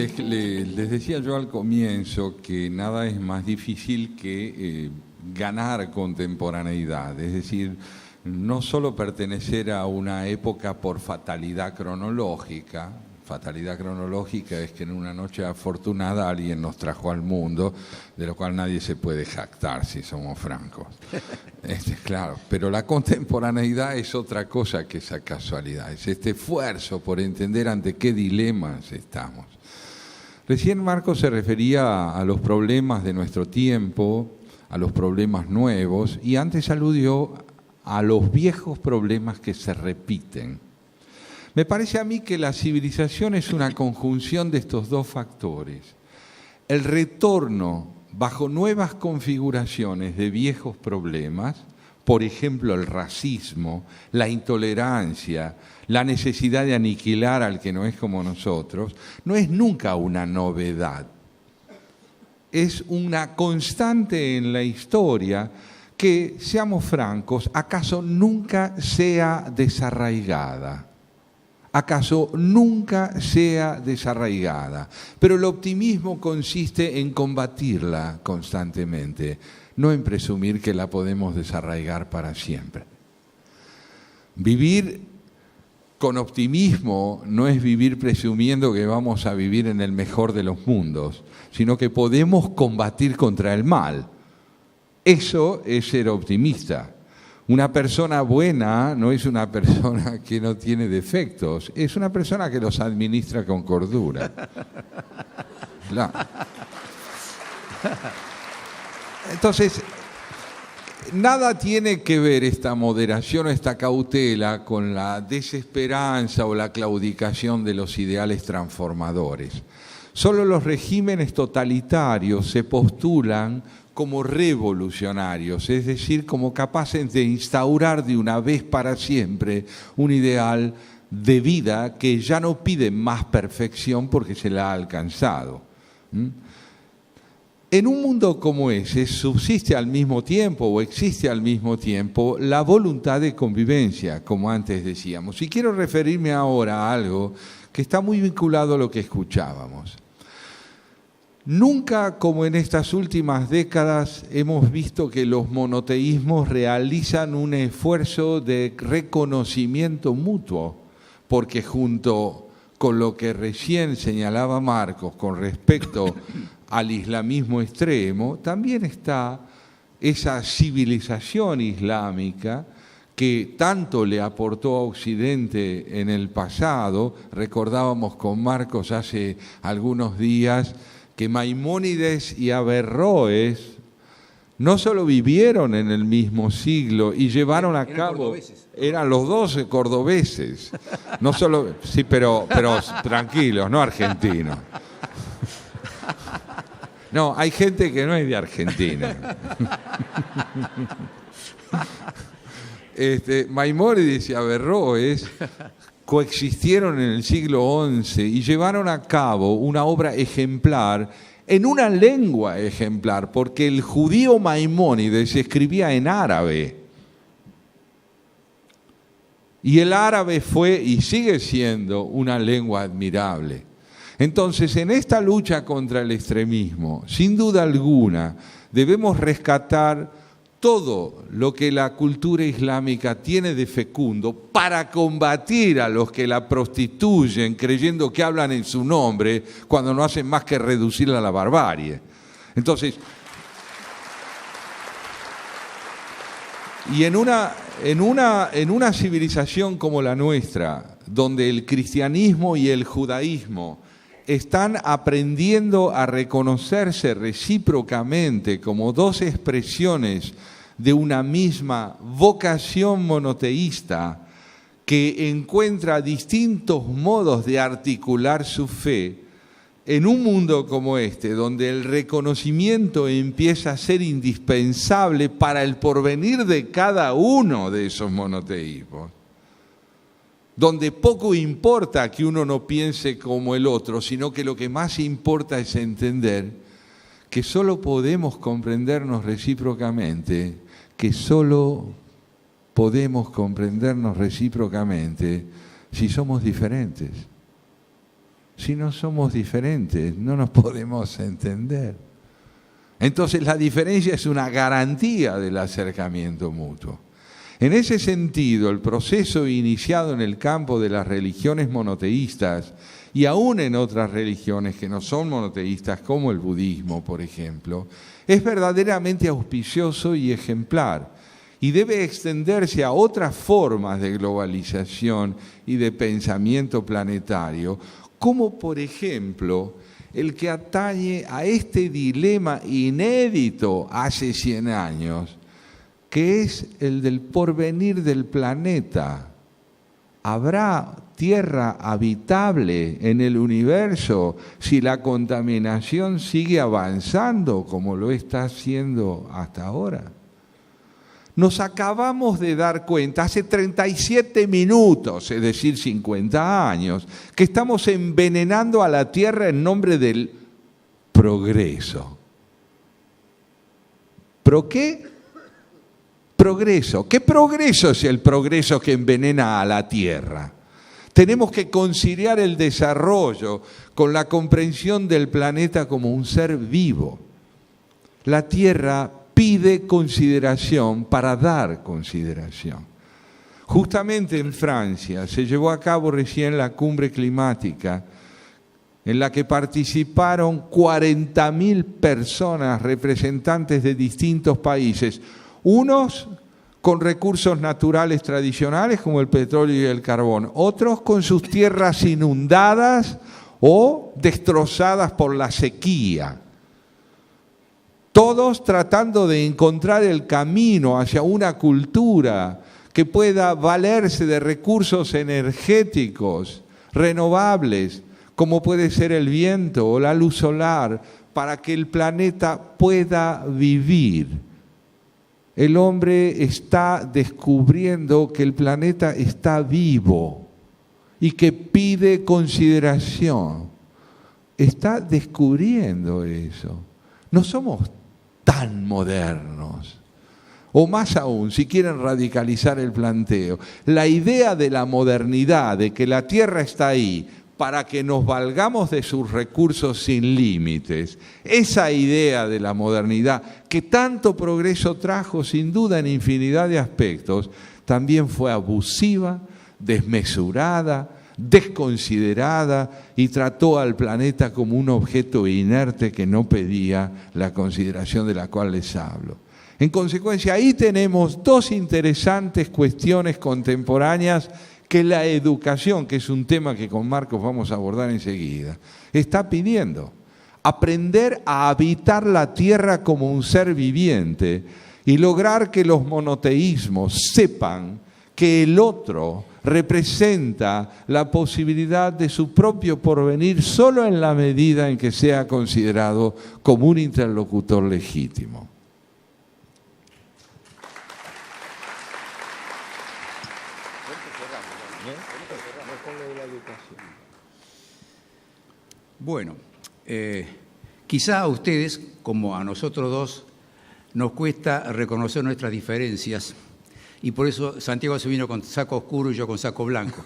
Les decía yo al comienzo que nada es más difícil que ganar contemporaneidad, es decir, no solo pertenecer a una época por fatalidad cronológica es que en una noche afortunada alguien nos trajo al mundo, de lo cual nadie se puede jactar si somos francos. Claro, pero la contemporaneidad es otra cosa que esa casualidad, es este esfuerzo por entender ante qué dilemas estamos. Recién Marcos se refería a los problemas de nuestro tiempo, a los problemas nuevos, y antes aludió a los viejos problemas que se repiten. Me parece a mí que la civilización es una conjunción de estos dos factores. El retorno bajo nuevas configuraciones de viejos problemas, por ejemplo el racismo, la intolerancia, la necesidad de aniquilar al que no es como nosotros, no es nunca una novedad. Es una constante en la historia que, seamos francos, acaso nunca sea desarraigada. Acaso nunca sea desarraigada. Pero el optimismo consiste en combatirla constantemente, no en presumir que la podemos desarraigar para siempre. Vivir con optimismo no es vivir presumiendo que vamos a vivir en el mejor de los mundos, sino que podemos combatir contra el mal. Eso es ser optimista. Una persona buena no es una persona que no tiene defectos, es una persona que los administra con cordura. Claro. Entonces, nada tiene que ver esta moderación o esta cautela con la desesperanza o la claudicación de los ideales transformadores. Solo los regímenes totalitarios se postulan como revolucionarios, es decir, como capaces de instaurar de una vez para siempre un ideal de vida que ya no pide más perfección porque se la ha alcanzado. En un mundo como ese subsiste al mismo tiempo o existe al mismo tiempo la voluntad de convivencia, como antes decíamos. Y quiero referirme ahora a algo que está muy vinculado a lo que escuchábamos. Nunca, como en estas últimas décadas, hemos visto que los monoteísmos realizan un esfuerzo de reconocimiento mutuo, porque junto con lo que recién señalaba Marcos con respecto al islamismo extremo, también está esa civilización islámica que tanto le aportó a Occidente en el pasado. Recordábamos con Marcos hace algunos días que Maimónides y Averroes no solo vivieron en el mismo siglo y llevaron a cabo... Eran los dos cordobeses. No solo, sí, pero tranquilos, no argentinos. No, hay gente que no es de Argentina. Maimónides y Averroes coexistieron en el siglo XI y llevaron a cabo una obra ejemplar en una lengua ejemplar, porque el judío Maimónides escribía en árabe. Y el árabe fue y sigue siendo una lengua admirable. Entonces, en esta lucha contra el extremismo, sin duda alguna, debemos rescatar todo lo que la cultura islámica tiene de fecundo para combatir a los que la prostituyen creyendo que hablan en su nombre cuando no hacen más que reducirla a la barbarie. Entonces, y en una civilización como la nuestra, donde el cristianismo y el judaísmo están aprendiendo a reconocerse recíprocamente como dos expresiones de una misma vocación monoteísta que encuentra distintos modos de articular su fe, en un mundo como este, donde el reconocimiento empieza a ser indispensable para el porvenir de cada uno de esos monoteísmos, donde poco importa que uno no piense como el otro, sino que lo que más importa es entender que solo podemos comprendernos recíprocamente, si somos diferentes. Si no somos diferentes, no nos podemos entender. Entonces la diferencia es una garantía del acercamiento mutuo. En ese sentido, el proceso iniciado en el campo de las religiones monoteístas y aún en otras religiones que no son monoteístas, como el budismo, por ejemplo, es verdaderamente auspicioso y ejemplar y debe extenderse a otras formas de globalización y de pensamiento planetario, como por ejemplo el que atañe a este dilema inédito hace 100 años, que es el del porvenir del planeta. ¿Habrá tierra habitable en el universo si la contaminación sigue avanzando como lo está haciendo hasta ahora? Nos acabamos de dar cuenta hace 37 minutos, es decir, 50 años, que estamos envenenando a la Tierra en nombre del progreso. ¿Pro qué? Progreso. ¿Qué progreso es el progreso que envenena a la Tierra? Tenemos que conciliar el desarrollo con la comprensión del planeta como un ser vivo. La Tierra pide consideración para dar consideración. Justamente en Francia se llevó a cabo recién la cumbre climática en la que participaron 40.000 personas, representantes de distintos países, unos con recursos naturales tradicionales como el petróleo y el carbón, otros con sus tierras inundadas o destrozadas por la sequía. Todos tratando de encontrar el camino hacia una cultura que pueda valerse de recursos energéticos renovables, como puede ser el viento o la luz solar, para que el planeta pueda vivir. El hombre está descubriendo que el planeta está vivo y que pide consideración. Está descubriendo eso. No somos tan modernos. O más aún, si quieren radicalizar el planteo, la idea de la modernidad, de que la Tierra está ahí para que nos valgamos de sus recursos sin límites, esa idea de la modernidad, que tanto progreso trajo sin duda en infinidad de aspectos, también fue abusiva, desmesurada, desconsiderada y trató al planeta como un objeto inerte que no pedía la consideración de la cual les hablo. En consecuencia, ahí tenemos dos interesantes cuestiones contemporáneas que la educación, que es un tema que con Marcos vamos a abordar enseguida, está pidiendo. Aprender a habitar la tierra como un ser viviente y lograr que los monoteísmos sepan que el otro representa la posibilidad de su propio porvenir solo en la medida en que sea considerado como un interlocutor legítimo. Bueno, quizá a ustedes, como a nosotros dos, nos cuesta reconocer nuestras diferencias y por eso Santiago se vino con saco oscuro y yo con saco blanco,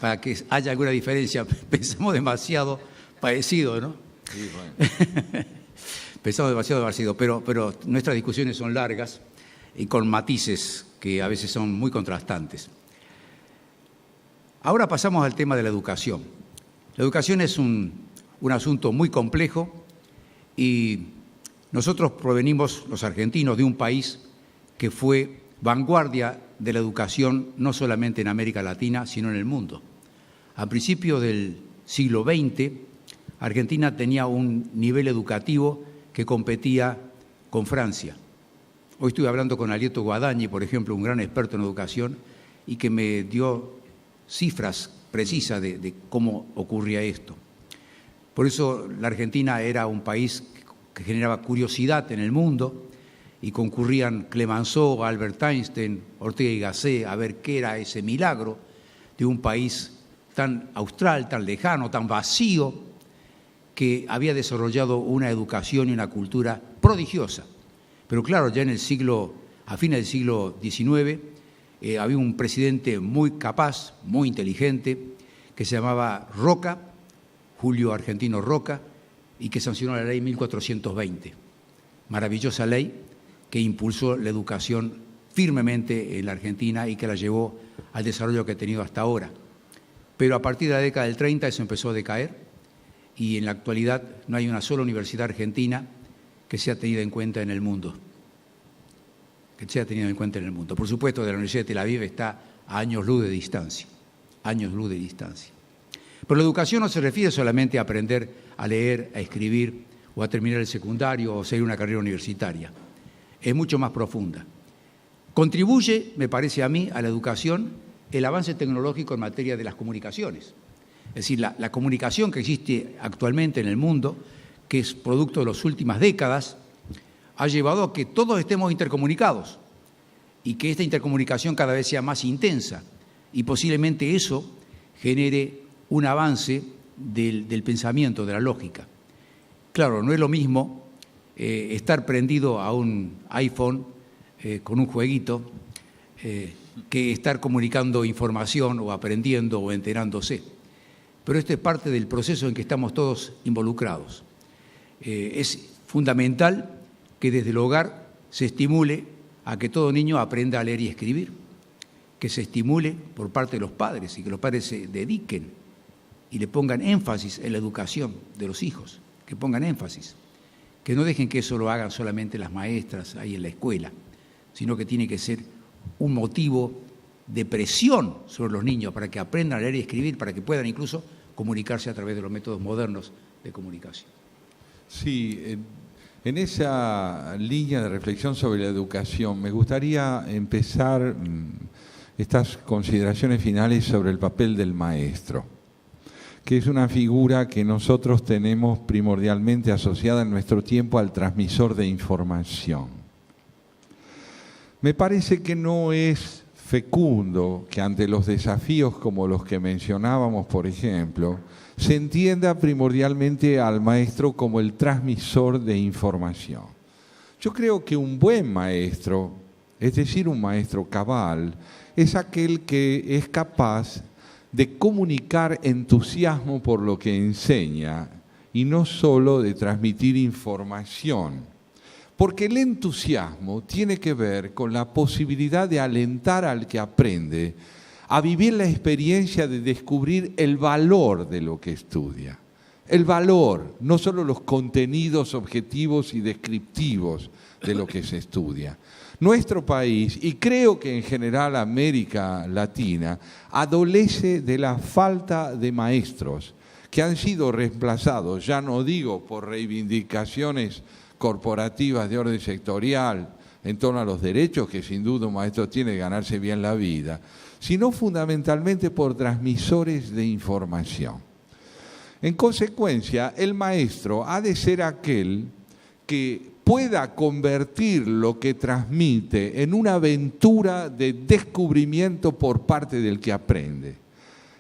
para que haya alguna diferencia. Pensamos demasiado parecido, ¿no? Sí, bueno. Pensamos demasiado parecido, pero nuestras discusiones son largas y con matices que a veces son muy contrastantes. Ahora pasamos al tema de la educación. La educación es un asunto muy complejo y nosotros provenimos, los argentinos, de un país que fue vanguardia de la educación no solamente en América Latina, sino en el mundo. A principios del siglo XX, Argentina tenía un nivel educativo que competía con Francia. Hoy estuve hablando con Alieto Guadañi, por ejemplo, un gran experto en educación, y que me dio cifras precisas de cómo ocurría esto. Por eso la Argentina era un país que generaba curiosidad en el mundo y concurrían Clemenceau, Albert Einstein, Ortega y Gasset a ver qué era ese milagro de un país tan austral, tan lejano, tan vacío, que había desarrollado una educación y una cultura prodigiosa. Pero claro, ya a fines del siglo XIX, había un presidente muy capaz, muy inteligente, que se llamaba Roca, Julio Argentino Roca, y que sancionó la ley 1420. Maravillosa ley que impulsó la educación firmemente en la Argentina y que la llevó al desarrollo que ha tenido hasta ahora. Pero a partir de la década del 30 eso empezó a decaer y en la actualidad no hay una sola universidad argentina que sea tenida en cuenta en el mundo. Por supuesto, de la Universidad de Tel Aviv está a años luz de distancia. Pero la educación no se refiere solamente a aprender a leer, a escribir o a terminar el secundario o seguir una carrera universitaria. Es mucho más profunda. Contribuye, me parece a mí, a la educación el avance tecnológico en materia de las comunicaciones. Es decir, la comunicación que existe actualmente en el mundo, que es producto de las últimas décadas, ha llevado a que todos estemos intercomunicados y que esta intercomunicación cada vez sea más intensa y posiblemente eso genere un avance del pensamiento, de la lógica. Claro, no es lo mismo estar prendido a un iPhone con un jueguito que estar comunicando información o aprendiendo o enterándose. Pero esto es parte del proceso en que estamos todos involucrados. Es fundamental que desde el hogar se estimule a que todo niño aprenda a leer y escribir, que se estimule por parte de los padres y que los padres se dediquen y le pongan énfasis en la educación de los hijos, que pongan énfasis, que no dejen que eso lo hagan solamente las maestras ahí en la escuela, sino que tiene que ser un motivo de presión sobre los niños para que aprendan a leer y escribir, para que puedan incluso comunicarse a través de los métodos modernos de comunicación. Sí, en esa línea de reflexión sobre la educación, me gustaría empezar estas consideraciones finales sobre el papel del maestro, que es una figura que nosotros tenemos primordialmente asociada en nuestro tiempo al transmisor de información. Me parece que no es fecundo que ante los desafíos como los que mencionábamos, por ejemplo, se entienda primordialmente al maestro como el transmisor de información. Yo creo que un buen maestro, es decir, un maestro cabal, es aquel que es capaz de comunicar entusiasmo por lo que enseña y no solo de transmitir información. Porque el entusiasmo tiene que ver con la posibilidad de alentar al que aprende a vivir la experiencia de descubrir el valor de lo que estudia. El valor, no solo los contenidos objetivos y descriptivos de lo que se estudia. Nuestro país, y creo que en general América Latina, adolece de la falta de maestros que han sido reemplazados, ya no digo por reivindicaciones corporativas de orden sectorial en torno a los derechos que sin duda un maestro tiene que ganarse bien la vida, sino fundamentalmente por transmisores de información. En consecuencia, el maestro ha de ser aquel que pueda convertir lo que transmite en una aventura de descubrimiento por parte del que aprende.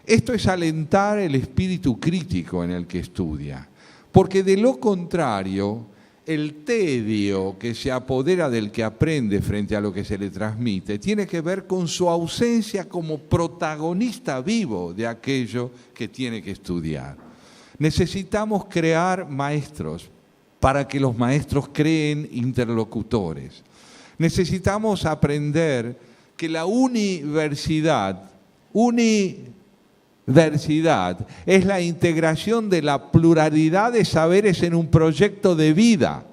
Esto es alentar el espíritu crítico en el que estudia, porque de lo contrario, el tedio que se apodera del que aprende frente a lo que se le transmite tiene que ver con su ausencia como protagonista vivo de aquello que tiene que estudiar. Necesitamos crear maestros para que los maestros creen interlocutores. Necesitamos aprender que la universidad es la integración de la pluralidad de saberes en un proyecto de vida.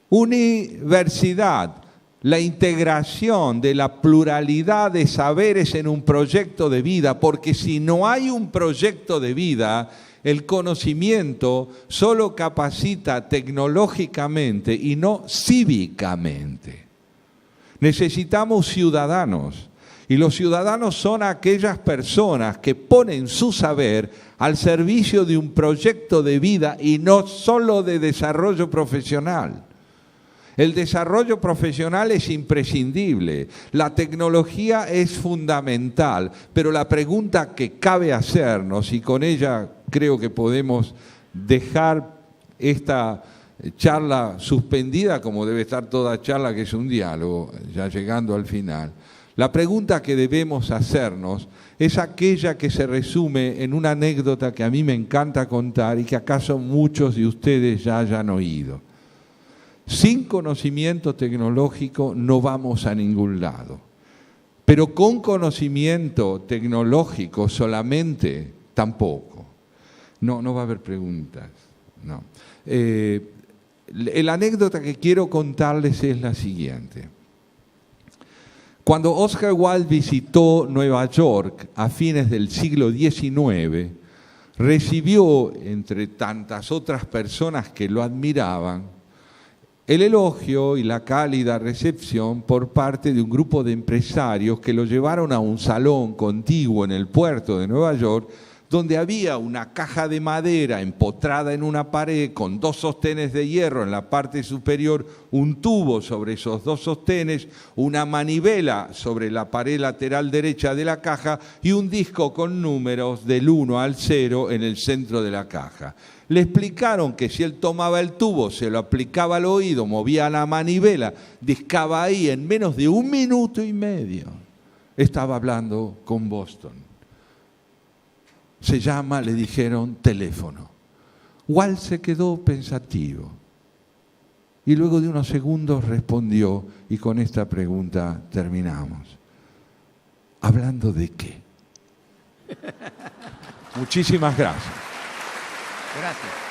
Universidad, la integración de la pluralidad de saberes en un proyecto de vida, porque si no hay un proyecto de vida, el conocimiento solo capacita tecnológicamente y no cívicamente. Necesitamos ciudadanos. Y los ciudadanos son aquellas personas que ponen su saber al servicio de un proyecto de vida y no solo de desarrollo profesional. El desarrollo profesional es imprescindible, la tecnología es fundamental, pero la pregunta que cabe hacernos, y con ella creo que podemos dejar esta charla suspendida, como debe estar toda charla que es un diálogo, ya llegando al final. La pregunta que debemos hacernos es aquella que se resume en una anécdota que a mí me encanta contar y que acaso muchos de ustedes ya hayan oído. Sin conocimiento tecnológico no vamos a ningún lado, pero con conocimiento tecnológico solamente tampoco. No va a haber preguntas. No. La anécdota que quiero contarles es la siguiente. Cuando Oscar Wilde visitó Nueva York a fines del siglo XIX, recibió, entre tantas otras personas que lo admiraban, el elogio y la cálida recepción por parte de un grupo de empresarios que lo llevaron a un salón contiguo en el puerto de Nueva York, donde había una caja de madera empotrada en una pared con 2 sostenes de hierro en la parte superior, un tubo sobre esos 2 sostenes, una manivela sobre la pared lateral derecha de la caja y un disco con números del 1 al 0 en el centro de la caja. Le explicaron que si él tomaba el tubo, se lo aplicaba al oído, movía la manivela, discaba ahí en menos de 1 minuto y medio. Estaba hablando con Boston. Se llama, le dijeron, teléfono. Wilde se quedó pensativo y luego de unos segundos respondió, y con esta pregunta terminamos. ¿Hablando de qué? Muchísimas gracias. Gracias.